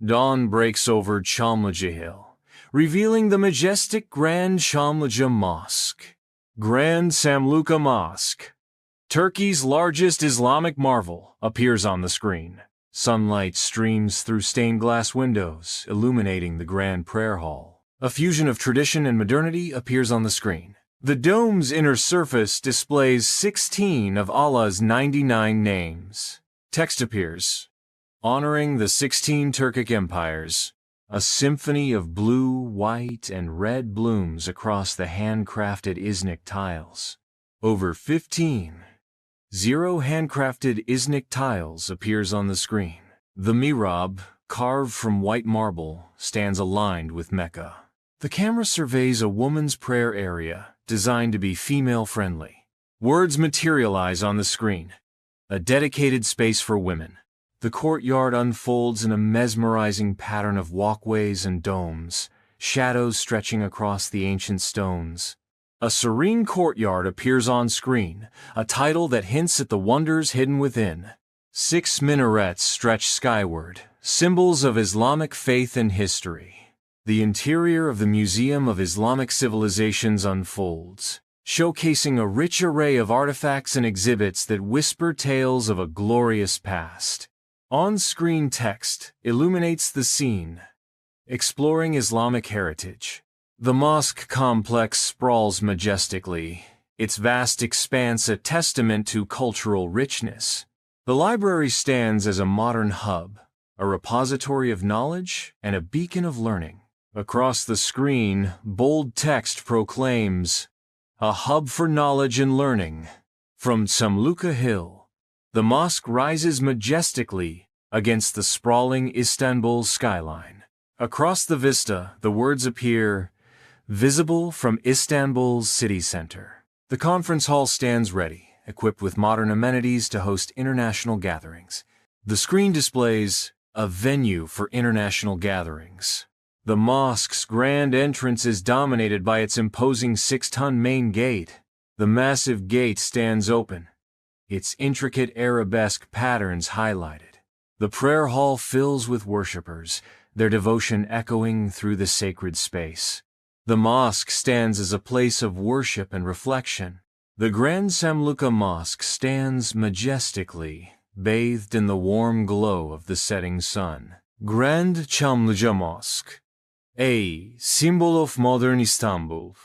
Dawn breaks over Çamlıca Hill, revealing the majestic Grand Çamlıca Mosque. Grand Çamlıca Mosque, Turkey's largest Islamic marvel, appears on the screen. Sunlight streams through stained glass windows, illuminating the grand prayer hall. A fusion of tradition and modernity appears on the screen. The dome's inner surface displays 16 of Allah's 99 names. Text appears, honoring the 16 Turkic empires. A symphony of blue, white, and red blooms across the handcrafted Iznik tiles. Over 15 handcrafted Iznik tiles appears on the screen. The mihrab, carved from white marble, stands aligned with Mecca. The camera surveys a woman's prayer area, designed to be female-friendly. Words materialize on the screen. A dedicated space for women. The courtyard unfolds in a mesmerizing pattern of walkways and domes, shadows stretching across the ancient stones. A serene courtyard appears on screen, a title that hints at the wonders hidden within. 6 minarets stretch skyward, symbols of Islamic faith and history. The interior of the Museum of Islamic Civilizations unfolds, showcasing a rich array of artifacts and exhibits that whisper tales of a glorious past. On-screen text illuminates the scene, exploring Islamic heritage. The mosque complex sprawls majestically, its vast expanse a testament to cultural richness. The library stands as a modern hub, a repository of knowledge and a beacon of learning. Across the screen, bold text proclaims, "A hub for knowledge and learning." From Çamlıca Hill, the mosque rises majestically against the sprawling Istanbul skyline. Across the vista, the words appear, visible from Istanbul's city center. The conference hall stands ready, equipped with modern amenities to host international gatherings. The screen displays a venue for international gatherings. The mosque's grand entrance is dominated by its imposing 6-ton main gate. The massive gate stands open, its intricate arabesque patterns highlighted. The prayer hall fills with worshippers, their devotion echoing through the sacred space. The mosque stands as a place of worship and reflection. The Grand Camlica Mosque stands majestically, bathed in the warm glow of the setting sun. Grand Çamlıca Mosque, a symbol of modern Istanbul,